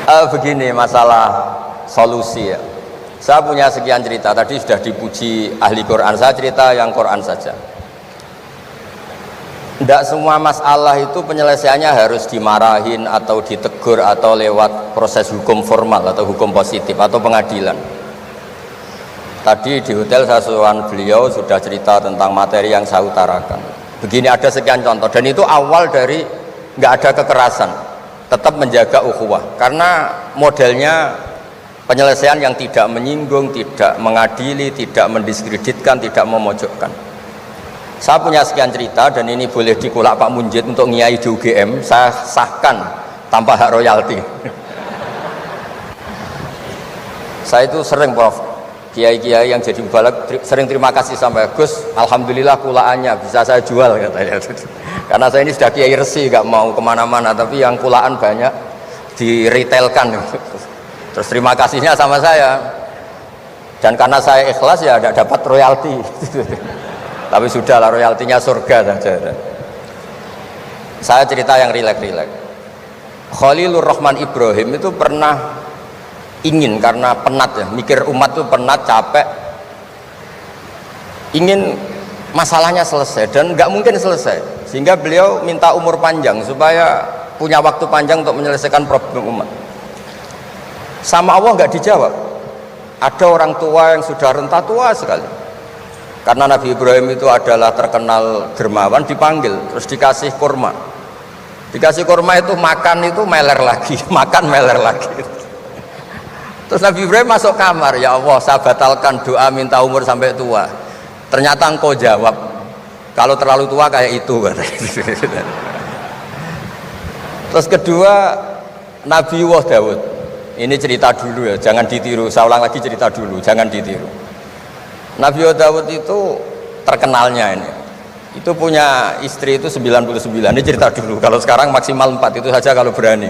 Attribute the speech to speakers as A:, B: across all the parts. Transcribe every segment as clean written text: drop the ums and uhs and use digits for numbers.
A: Begini masalah solusi ya. Saya punya sekian cerita, tadi sudah dipuji ahli Quran, saya cerita yang Quran saja. Tidak semua masalah itu penyelesaiannya harus dimarahin atau ditegur atau lewat proses hukum formal atau hukum positif atau pengadilan. Tadi di hotel saya sowan beliau sudah cerita tentang materi yang saya utarakan. Begini ada sekian contoh dan itu awal dari nggak ada kekerasan, tetap menjaga ukhuwah karena modelnya penyelesaian yang tidak menyinggung, tidak mengadili, tidak mendiskreditkan, tidak memojokkan. Saya punya sekian cerita dan ini boleh dikulak Pak Munjid untuk ngiai di UGM, saya sahkan tanpa hak royalti. Saya itu sering Prof, kiai-kiai yang jadi mubalak sering terima kasih sampai Gus, alhamdulillah kulaannya bisa saya jual katanya. Karena saya ini sudah kiai resi, gak mau kemana-mana, tapi yang kulaan banyak diretailkan. Terus terima kasihnya sama saya, dan karena saya ikhlas ya tidak dapat royalti. Tapi sudahlah, royaltinya surga saja. Saya cerita yang rileks-rileks. Khalilur Rahman Ibrahim itu pernah ingin, karena penat ya, mikir umat itu penat, capek, ingin masalahnya selesai dan nggak mungkin selesai, sehingga beliau minta umur panjang supaya punya waktu panjang untuk menyelesaikan problem umat. Sama Allah nggak dijawab. Ada orang tua yang sudah renta tua sekali, karena Nabi Ibrahim itu adalah terkenal dermawan, dipanggil terus dikasih kurma. Dikasih kurma itu makan itu meler lagi, makan meler lagi. Terus Nabi Ibrahim masuk kamar, ya Allah saya batalkan doa minta umur sampai tua. Ternyata engkau jawab, kalau terlalu tua kayak itu. Terus kedua Nabi Daud, ini cerita dulu ya, jangan ditiru, saya ulang lagi cerita dulu, jangan ditiru. Nabi Daud itu terkenalnya ini, itu punya istri itu 99, ini cerita dulu, kalau sekarang maksimal 4, itu saja kalau berani.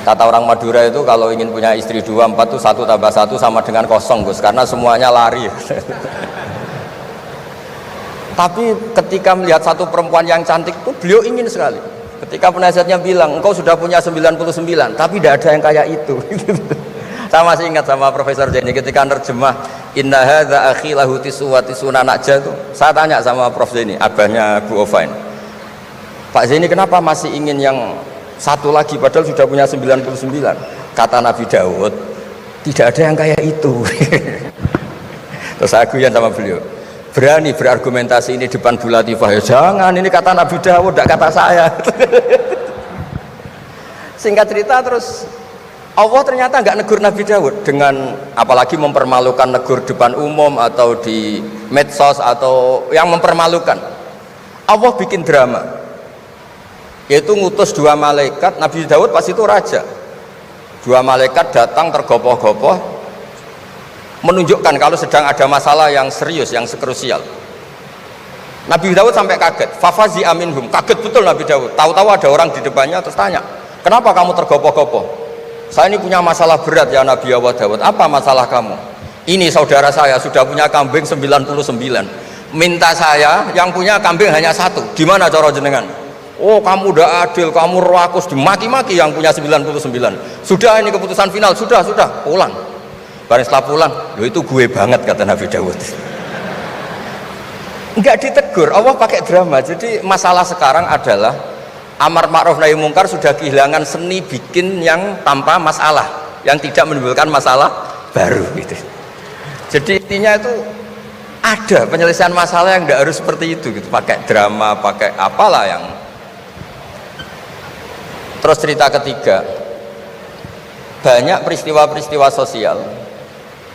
A: Kata orang Madura itu kalau ingin punya istri 2, 4 itu 1 tambah 1 sama dengan 0 Gus, karena semuanya lari. Tapi ketika melihat satu perempuan yang cantik itu beliau ingin sekali. Ketika penasihatnya bilang engkau sudah punya 99 tapi tidak ada yang kayak itu. Saya masih ingat sama Profesor Jenny ketika nerjemah inna hadza akhi lahu tisuna najah itu, saya tanya sama Prof Jenny, abahnya Bu Ovain, Pak Jenny kenapa masih ingin yang satu lagi padahal sudah punya 99? Kata Nabi Daud, tidak ada yang kayak itu. Terus saya guyon sama beliau, berani berargumentasi ini depan Bu Latifah, ya jangan, ini kata Nabi Daud, tidak kata saya. Singkat cerita terus Allah ternyata nggak negur Nabi Daud dengan apalagi mempermalukan, negur depan umum atau di medsos atau yang mempermalukan. Allah bikin drama, yaitu ngutus 2 malaikat. Nabi Daud pas itu raja, 2 malaikat datang tergopoh-gopoh menunjukkan kalau sedang ada masalah yang serius, yang sekrusial. Nabi Daud sampai kaget, fafazi aminhum, kaget betul Nabi Daud, tahu-tahu ada orang di depannya terus tanya, kenapa kamu tergopoh-gopoh? Saya ini punya masalah berat ya Nabi Allah Daud. Apa masalah kamu? Ini saudara saya sudah punya kambing 99, minta saya yang punya kambing hanya 1, gimana cara jenengan? Oh kamu udah adil, kamu rakus, dimaki-maki yang punya 99. Sudah ini keputusan final, sudah pulang. Bareng setelah pulang, loh itu gue banget kata Nabi Daud. Enggak ditegur, Allah pakai drama. Jadi masalah sekarang adalah amar ma'ruf nahi mungkar sudah kehilangan seni bikin yang tanpa masalah, yang tidak menimbulkan masalah baru gitu. Jadi intinya itu ada penyelesaian masalah yang tidak harus seperti itu gitu, pakai drama, pakai apalah yang. Terus cerita ketiga, banyak peristiwa-peristiwa sosial,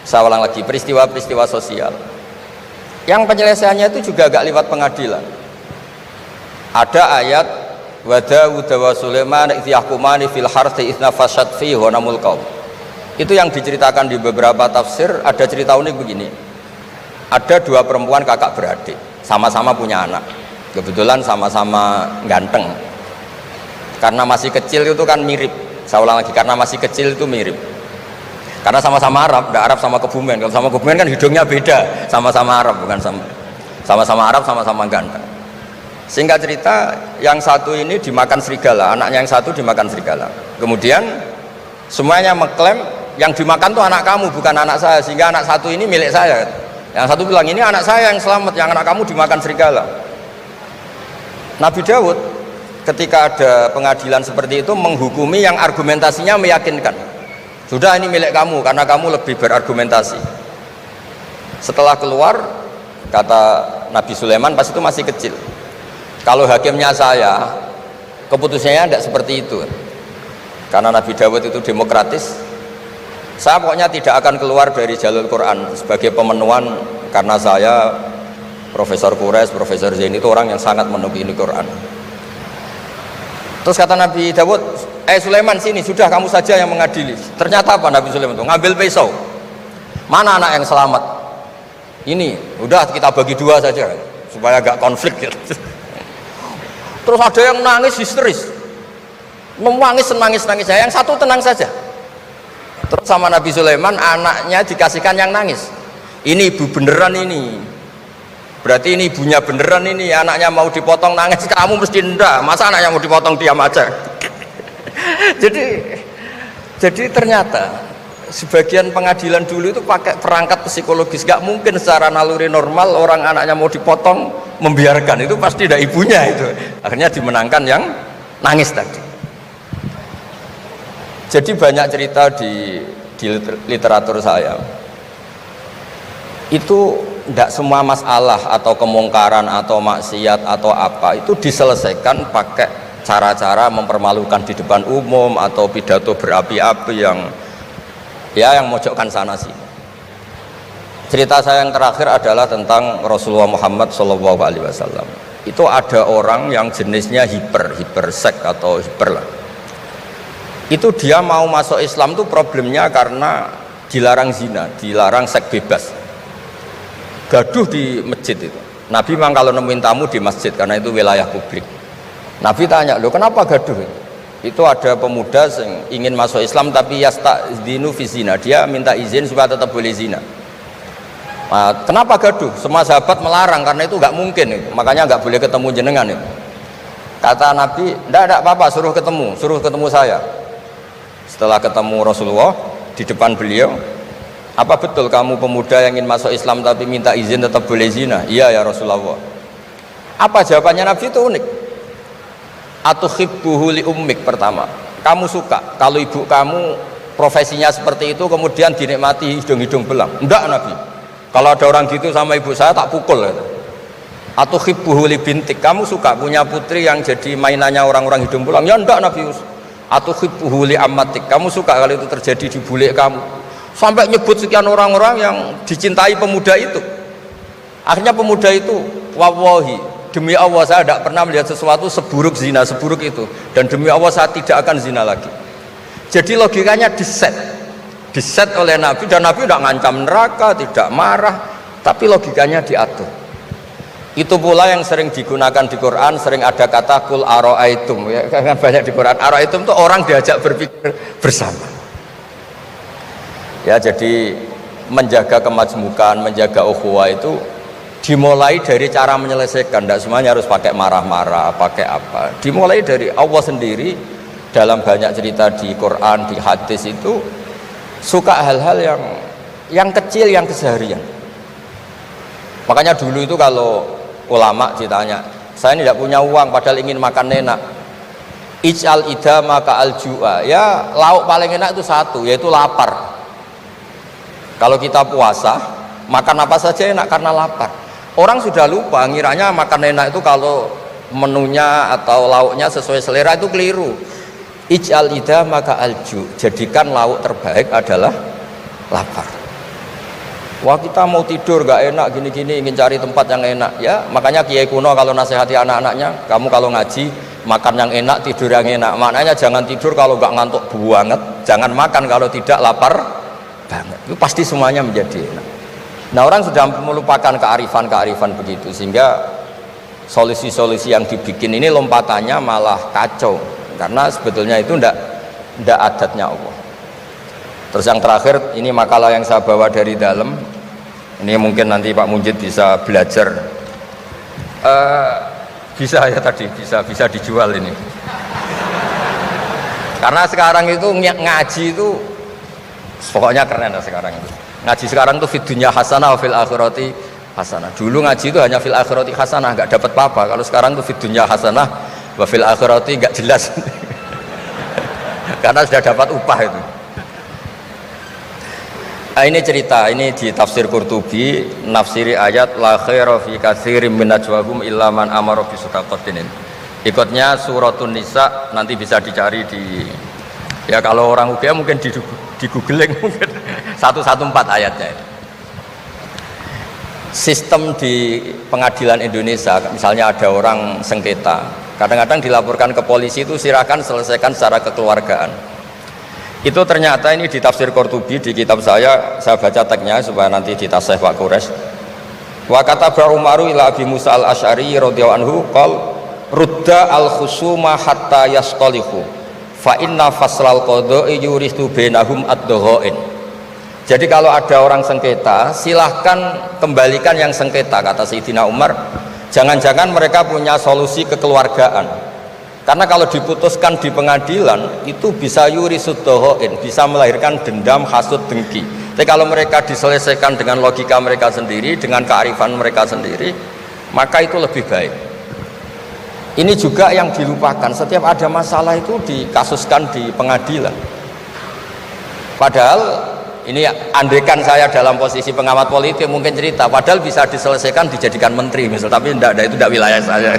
A: saya ulang lagi, peristiwa-peristiwa sosial yang penyelesaiannya itu juga agak lewat pengadilan. Ada ayat wa Daud wa Sulaiman idh yahkumani fil harthi idh nafashat fihi wa namul qaum. Itu yang diceritakan di beberapa tafsir. Ada cerita unik begini, ada 2 perempuan kakak beradik, sama-sama punya anak, kebetulan sama-sama ganteng. Karena masih kecil itu kan mirip, saya ulang lagi, karena masih kecil itu mirip, karena sama-sama Arab, tidak Arab sama Kebumen. Kalau sama Kebumen kan hidungnya beda, sama-sama Arab, bukan sama-sama Arab, sama-sama ganteng. Singkat cerita, yang satu ini dimakan serigala, anaknya yang satu dimakan serigala. Kemudian semuanya mengklaim yang dimakan tuh anak kamu, bukan anak saya, sehingga anak satu ini milik saya. Yang satu bilang, ini anak saya yang selamat, yang anak kamu dimakan serigala. Nabi Daud ketika ada pengadilan seperti itu menghukumi yang argumentasinya meyakinkan. Sudah, ini milik kamu karena kamu lebih berargumentasi. Setelah keluar, kata Nabi Sulaiman, pas itu masih kecil, kalau hakimnya saya, keputusannya tidak seperti itu. Karena Nabi Dawud itu demokratis, saya pokoknya tidak akan keluar dari jalur Quran sebagai pemenuhan, karena saya Profesor Quraisy, Profesor Zain itu orang yang sangat menekuni Quran. Terus kata Nabi Dawud, Sulaiman sini, sudah kamu saja yang mengadili. Ternyata apa Nabi Sulaiman itu? Ngambil pisau. Mana anak yang selamat? Ini, udah kita bagi dua saja supaya agak konflik gitu. Terus ada yang nangis histeris, menangis nangis, yang satu tenang saja. Terus sama Nabi Sulaiman, anaknya dikasihkan yang nangis. Ini ibu beneran ini, berarti ini ibunya beneran ini, anaknya mau dipotong nangis, kamu mesti ndak, masa anaknya mau dipotong diam aja. jadi ternyata sebagian pengadilan dulu itu pakai perangkat psikologis, gak mungkin secara naluri normal orang anaknya mau dipotong membiarkan, itu pasti ada ibunya itu. Akhirnya dimenangkan yang nangis tadi. Jadi banyak cerita di literatur saya itu tidak semua masalah atau kemungkaran atau maksiat atau apa itu diselesaikan pakai cara-cara mempermalukan di depan umum atau pidato berapi-api yang mojokkan sana sini. Cerita saya yang terakhir adalah tentang Rasulullah Muhammad SAW. Itu ada orang yang jenisnya hipersek atau hiper lah. Itu dia mau masuk Islam tuh problemnya karena dilarang zina, dilarang seks bebas, gaduh di masjid itu. Nabi memang kalau nemuin tamu di masjid karena itu wilayah publik. Nabi tanya, loh kenapa gaduh? Itu ada pemuda yang ingin masuk Islam tapi yasta'dzinu fi zina, dia minta izin supaya tetap boleh zina. Nah, kenapa gaduh? Semua sahabat melarang karena itu nggak mungkin itu. Makanya nggak boleh ketemu jenengan itu. Kata Nabi, enggak apa-apa, suruh ketemu saya. Setelah ketemu Rasulullah di depan beliau, apa betul kamu pemuda yang ingin masuk Islam tapi minta izin tetap boleh zina? Iya ya Rasulullah. Apa jawabannya Nabi itu unik. Atuhibbuhu li ummik, pertama, kamu suka kalau ibu kamu profesinya seperti itu kemudian dinikmati hidung-hidung belang? Enggak Nabi, kalau ada orang gitu sama ibu saya tak pukul. Atuhibbuhu li bintik, kamu suka punya putri yang jadi mainannya orang-orang hidung belang? Ya enggak Nabi. Atuhibbuhu li ammatik, kamu suka kalau itu terjadi di bule kamu? Sampai nyebut sekian orang-orang yang dicintai pemuda itu. Akhirnya pemuda itu, wallahi, demi Allah saya tidak pernah melihat sesuatu seburuk zina, seburuk itu, dan demi Allah saya tidak akan zina lagi. Jadi logikanya diset oleh Nabi, dan Nabi tidak ngancam neraka, tidak marah, tapi logikanya diatur. Itu pula yang sering digunakan di Quran, sering ada kata kul aro'aitum, ya kan banyak di Quran. Aro'aitum itu orang diajak berpikir bersama. Ya, jadi menjaga kemajmukan, menjaga ukhuwah itu dimulai dari cara menyelesaikan. Tidak semuanya harus pakai marah-marah, pakai apa. Dimulai dari Allah sendiri. Dalam banyak cerita di Quran, di hadis itu suka hal-hal yang kecil, yang keseharian. Makanya dulu itu kalau ulama ditanya, saya ini tidak punya uang padahal ingin makan enak, ij'al idama ka al-ju'a, ya lauk paling enak itu satu, yaitu lapar. Kalau kita puasa makan apa saja enak karena lapar. Orang sudah lupa, ngiranya makan enak itu kalau menunya atau lauknya sesuai selera, itu keliru. Ij'al idama ka al-ju', jadikan lauk terbaik adalah lapar. Wah, kita mau tidur gak enak gini-gini, ingin cari tempat yang enak, ya makanya Kiai kuno kalau nasihati anak-anaknya, kamu kalau ngaji makan yang enak, tidur yang enak. Maknanya jangan tidur kalau gak ngantuk banget, jangan makan kalau tidak lapar banget. Itu pasti semuanya menjadi enak. Nah, orang sudah melupakan kearifan begitu, sehingga solusi-solusi yang dibikin ini lompatannya malah kacau, karena sebetulnya itu ndak adatnya Allah. Terus yang terakhir, ini makalah yang saya bawa dari dalam. Ini mungkin nanti Pak Munjid bisa belajar. Bisa ya tadi, bisa dijual ini. Karena sekarang itu ngaji itu pokoknya keren lah sekarang itu. Ngaji sekarang tuh fid dunya hasanah wa fil akhirati hasanah. Dulu ngaji itu hanya fil akhirati hasanah, enggak dapat apa-apa. Kalau sekarang tuh fid dunya hasanah wa fil akhirati enggak jelas. Karena sudah dapat upah itu. Nah, ini cerita, ini di tafsir Qurtubi, nafsiri ayat la khaira fi katsirin min najwahum illa man amara bi shadaqatin. Ikutnya suratun Nisa, nanti bisa dicari di, ya kalau orang UGM mungkin di googling mungkin 114 ayatnya. Sistem di pengadilan Indonesia, misalnya ada orang sengketa, kadang-kadang dilaporkan ke polisi itu silakan selesaikan secara kekeluargaan. Itu ternyata ini di tafsir Qurtubi di kitab saya baca teksnya supaya nanti ditasih Pak Quraisy. Wa kataba Umaru ila Abi Musa al-Asy'ari radhiyallahu anhu qol rudda al-khusuma hatta yastalihu fa inna faslal qada'i yuristu bainahum ad-dhahain. Jadi kalau ada orang sengketa, silahkan kembalikan yang sengketa, kata Sayyidina Umar. Jangan-jangan mereka punya solusi kekeluargaan. Karena kalau diputuskan di pengadilan itu bisa yurisud dhahain, bisa melahirkan dendam, hasud, dengki. Tapi kalau mereka diselesaikan dengan logika mereka sendiri, dengan kearifan mereka sendiri, maka itu lebih baik. Ini juga yang dilupakan, setiap ada masalah itu dikasuskan di pengadilan. Padahal ini andaikan saya dalam posisi pengamat politik mungkin cerita, padahal bisa diselesaikan dijadikan menteri misal, tapi itu tidak wilayah saya.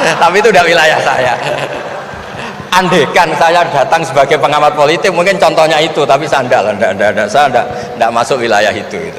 A: Tapi itu tidak wilayah saya. Andaikan saya datang sebagai pengamat politik mungkin contohnya itu, tapi saya tidak masuk wilayah itu.